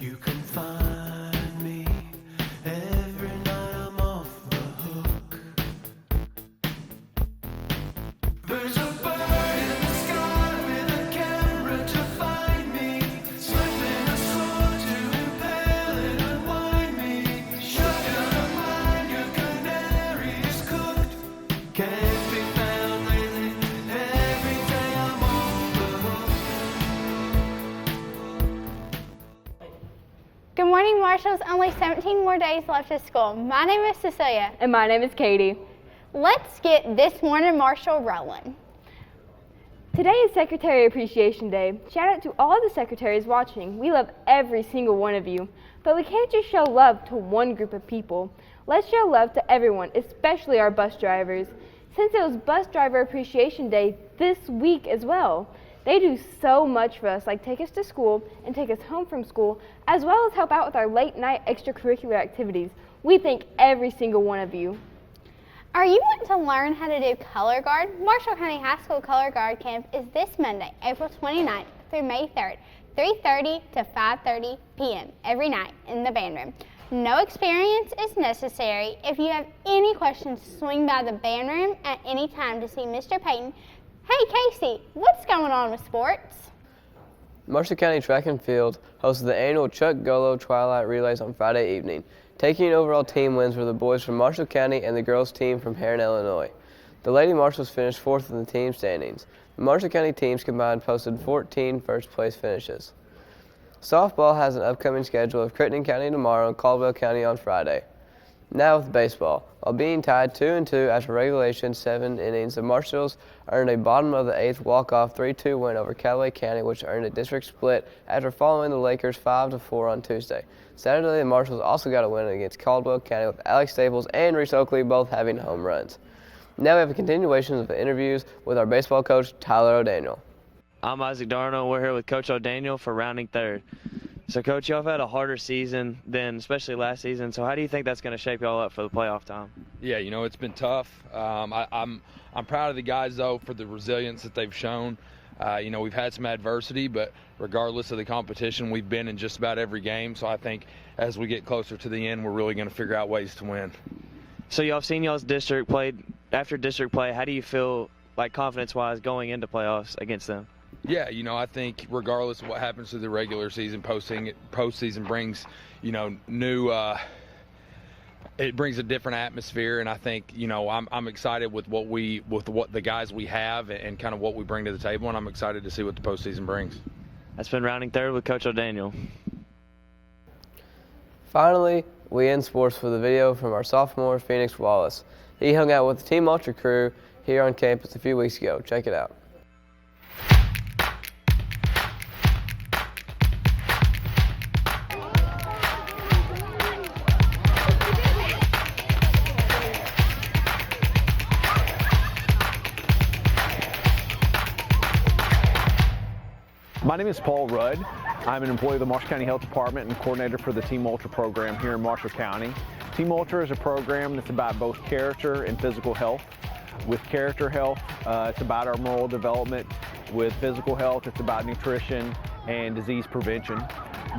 You can find me every night I'm off the hook. There's a bird in the sky with a camera to find me, slipping a sword to impale and unwind me. Sugar of mine, your canary is cooked. Can't be found lately, every day I'm off the hook. Good morning, Marshals. Only 17 more days left of school. My name is Cecilia. And my name is Katie. Let's get this Morning Marshal rolling. Today is Secretary Appreciation Day. Shout out to all the secretaries watching. We love every single one of you. But we can't just show love to one group of people. Let's show love to everyone, especially our bus drivers. Since it was Bus Driver Appreciation Day this week as well, they do so much for us, like take us to school and take us home from school, as well as help out with our late night extracurricular activities. We thank every single one of you. Are you wanting to learn how to do color guard? Marshall County High School Color Guard Camp is this Monday, April 29th through May 3rd, 3:30 to 5:30 p.m. every night in the band room. No experience is necessary. If you have any questions, swing by the band room at any time to see Mr. Payton. Hey Casey, what's going on with sports? Marshall County Track and Field hosted the annual Chuck Golo Twilight Relays on Friday evening. Taking overall team wins were the boys from Marshall County and the girls team from Heron, Illinois. The Lady Marshals finished fourth in the team standings. The Marshall County teams combined posted 14 first-place finishes. Softball has an upcoming schedule of Crittenden County tomorrow and Caldwell County on Friday. Now with baseball. While being tied 2-2 after regulation 7 innings, the Marshals earned a bottom of the 8th walk-off 3-2 win over Callaway County, which earned a district split after following the Lakers 5-4 on Tuesday. Saturday, the Marshals also got a win against Caldwell County with Alex Staples and Reese Oakley both having home runs. Now we have a continuation of the interviews with our baseball coach, Tyler O'Daniel. I'm Isaac Darno. We're here with Coach O'Daniel for rounding third. So, Coach, y'all have had a harder season than especially last season. So how do you think that's going to shape y'all up for the playoff time? Yeah, you know, it's been tough. I'm proud of the guys, though, for the resilience that they've shown. You know, we've had some adversity, but regardless of the competition, we've been in just about every game. So I think as we get closer to the end, we're really going to figure out ways to win. So y'all have seen y'all's district played. After district play, how do you feel, like, confidence-wise going into playoffs against them? Yeah, you know, I think regardless of what happens through the regular season, postseason brings, you know, it brings a different atmosphere, and I think, you know, I'm excited with what the guys we have and kind of what we bring to the table, and I'm excited to see what the postseason brings. That's been rounding third with Coach O'Daniel. Finally, we end sports with a video from our sophomore, Phoenix Wallace. He hung out with the Team Ultra crew here on campus a few weeks ago. Check it out. My name is Paul Rudd. I'm an employee of the Marshall County Health Department and coordinator for the Team Ultra program here in Marshall County. Team Ultra is a program that's about both character and physical health. With character health, it's about our moral development. With physical health, it's about nutrition and disease prevention.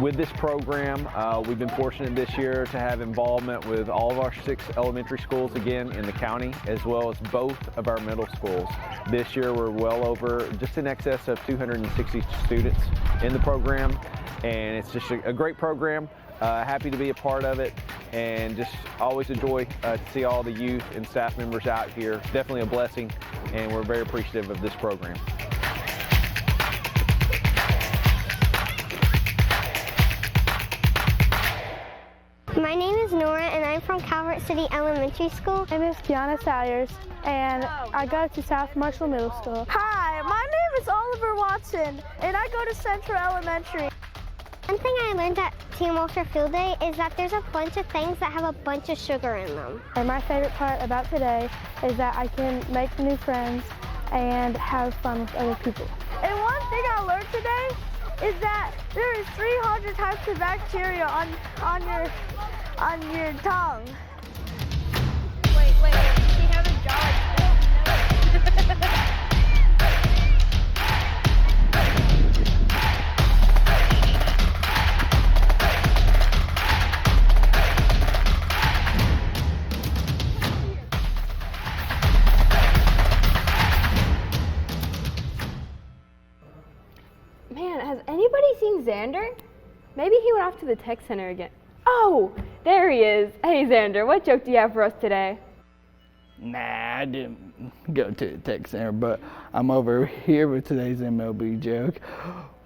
With this program, we've been fortunate this year to have involvement with all of our 6 elementary schools again in the county, as well as both of our middle schools. This year we're well over, just in excess of 260 students in the program, and it's just a great program. Happy to be a part of it, and just always enjoy to see all the youth and staff members out here. Definitely a blessing, and we're very appreciative of this program. My name is Nora, and I'm from Calvert City Elementary School. My name is Kiana Salyers, and I go to South Marshall Middle School. Hi, my name is Oliver Watson, and I go to Central Elementary. One thing I learned at Team Ultra Field Day is that there's a bunch of things that have a bunch of sugar in them. And my favorite part about today is that I can make new friends and have fun with other people. And one thing I learned today is that there is 300 types of bacteria on your tongue. Wait, we have a jar. Man, has anybody seen Xander? Maybe he went off to the tech center again. Oh, there he is. Hey Xander, what joke do you have for us today? Nah, I didn't go to the tech center, but I'm over here with today's MLB joke.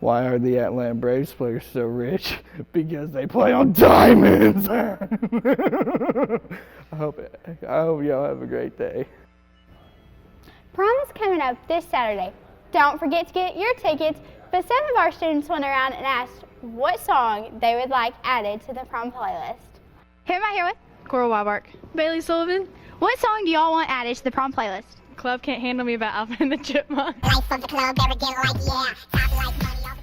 Why are the Atlanta Braves players so rich? Because they play on diamonds. I hope y'all have a great day. Prom is coming up this Saturday. Don't forget to get your tickets, but some of our students went around and asked what song they would like added to the prom playlist. Who am I here with? Coral Wybark. Bailey Sullivan. What song do y'all want added to the prom playlist? Club Can't Handle Me by Alvin and the Chipmunks. Life of the club, ever get like yeah. Top like money all the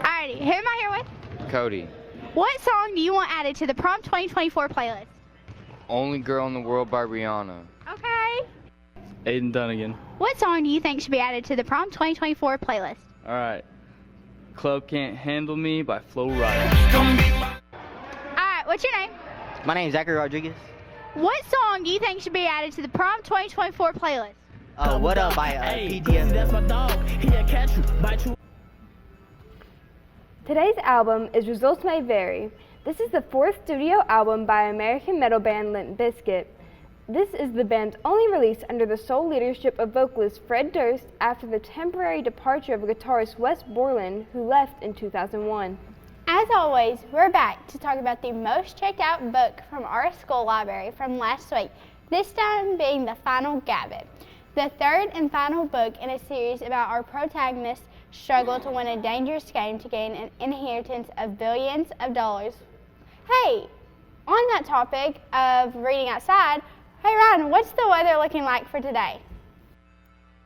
Alrighty, who am I here with? Cody. What song do you want added to the prom 2024 playlist? Only Girl in the World by Rihanna. Okay. Aiden Dunnigan. What song do you think should be added to the prom 2024 playlist? Alright. Club Can't Handle Me by Flo Rida. Alright, what's your name? My name is Zachary Rodriguez. What song do you think should be added to the prom 2024 playlist? What Up by PDS. That's my dog. He'll catch you, bite you. Today's album is Results May Vary. This is the 4th studio album by American metal band Limp Bizkit. This is the band's only release under the sole leadership of vocalist Fred Durst after the temporary departure of guitarist Wes Borland, who left in 2001. As always, we're back to talk about the most checked out book from our school library from last week, this time being The Final Gambit, the third and final book in a series about our protagonists' struggle to win a dangerous game to gain an inheritance of billions of dollars. Hey, on that topic of reading outside, hey Ryan, what's the weather looking like for today?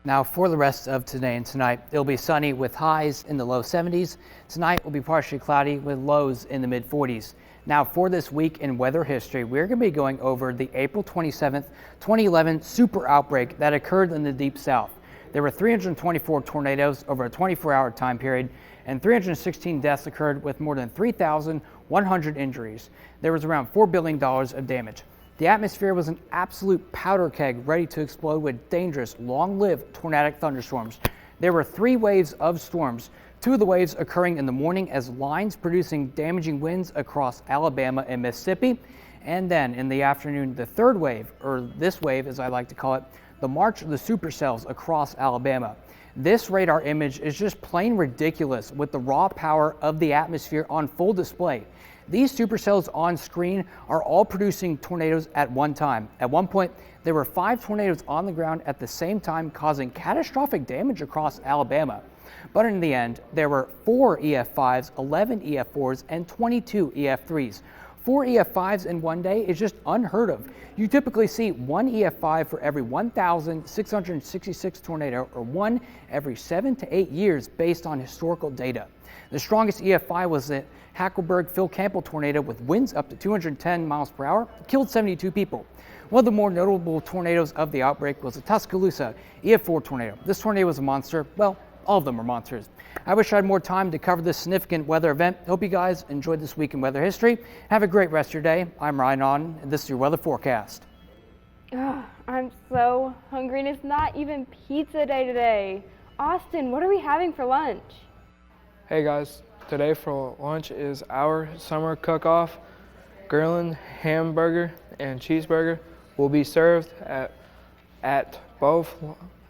Now for the rest of today and tonight, it'll be sunny with highs in the low 70s. Tonight will be partially cloudy with lows in the mid 40s. Now for this week in weather history, we're going to be going over the April 27th, 2011 super outbreak that occurred in the Deep South. There were 324 tornadoes over a 24-hour time period, and 316 deaths occurred with more than 3,100 injuries. There was around $4 billion of damage. The atmosphere was an absolute powder keg ready to explode with dangerous, long-lived tornadic thunderstorms. There were 3 waves of storms, 2 of the waves occurring in the morning as lines producing damaging winds across Alabama and Mississippi. And then in the afternoon, the 3rd wave, or this wave as I like to call it, the march of the supercells across Alabama. This radar image is just plain ridiculous with the raw power of the atmosphere on full display. These supercells on screen are all producing tornadoes at one time. At one point, there were 5 tornadoes on the ground at the same time, causing catastrophic damage across Alabama. But in the end, there were 4 EF5s, 11 EF4s, and 22 EF3s. 4 EF5s in one day is just unheard of. You typically see 1 EF5 for every 1,666 tornado, or 1 every 7 to 8 years based on historical data. The strongest EF5 was the Hackleburg Phil Campbell tornado with winds up to 210 miles per hour, killed 72 people. One of the more notable tornadoes of the outbreak was the Tuscaloosa EF4 tornado. This tornado was a monster. Well, all of them are monsters. I wish I had more time to cover this significant weather event. Hope you guys enjoyed this week in weather history. Have a great rest of your day. I'm Ryan On, and this is your weather forecast. I'm so hungry, and it's not even pizza day today. Austin, what are we having for lunch? Hey guys, today for lunch is our summer cook-off. Grilling hamburger and cheeseburger will be served at both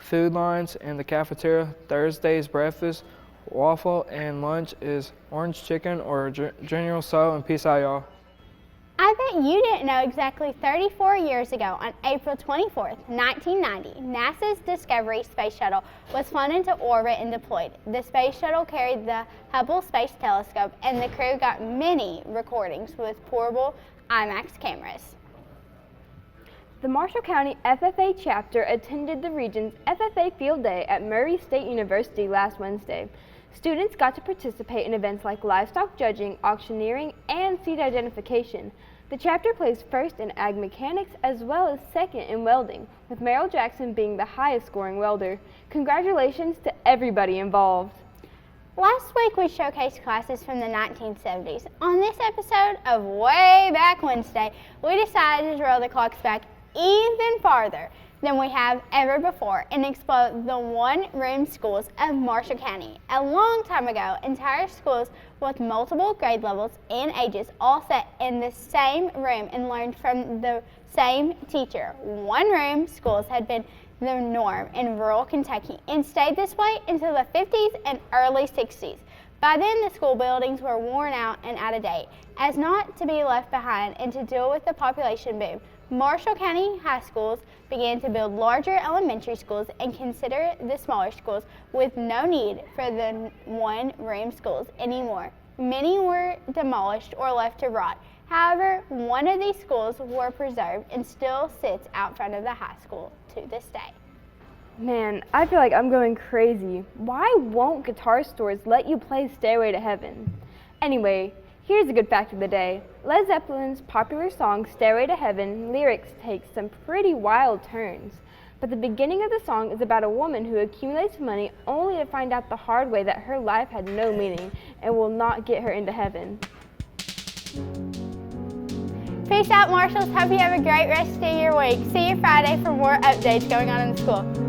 food lines in the cafeteria. Thursday's breakfast, waffle, and lunch is orange chicken or general so, and peace out, y'all. I bet you didn't know exactly 34 years ago, on April 24th, 1990, NASA's Discovery Space Shuttle was flown into orbit and deployed. The space shuttle carried the Hubble Space Telescope, and the crew got many recordings with portable IMAX cameras. The Marshall County FFA chapter attended the region's FFA Field Day at Murray State University last Wednesday. Students got to participate in events like livestock judging, auctioneering, and seed identification. The chapter placed first in ag mechanics as well as second in welding, with Merrill Jackson being the highest scoring welder. Congratulations to everybody involved. Last week we showcased classes from the 1970s. On this episode of Way Back Wednesday, we decided to roll the clocks back even farther. than we have ever before and explore the one-room schools of Marshall County. A long time ago, entire schools with multiple grade levels and ages all sat in the same room and learned from the same teacher. One-room schools had been the norm in rural Kentucky and stayed this way until the 50s and early 60s. By then, the school buildings were worn out and out of date. As not to be left behind and to deal with the population boom, Marshall County high schools began to build larger elementary schools and consider the smaller schools with no need for the one-room schools anymore. Many were demolished or left to rot. However, one of these schools were preserved and still sits out front of the high school to this day. Man, I feel like I'm going crazy. Why won't guitar stores let you play Stairway to Heaven? Anyway, here's a good fact of the day. Led Zeppelin's popular song Stairway to Heaven lyrics take some pretty wild turns. But the beginning of the song is about a woman who accumulates money only to find out the hard way that her life had no meaning and will not get her into heaven. Peace out, Marshalls. Hope you have a great rest of your week. See you Friday for more updates going on in the school.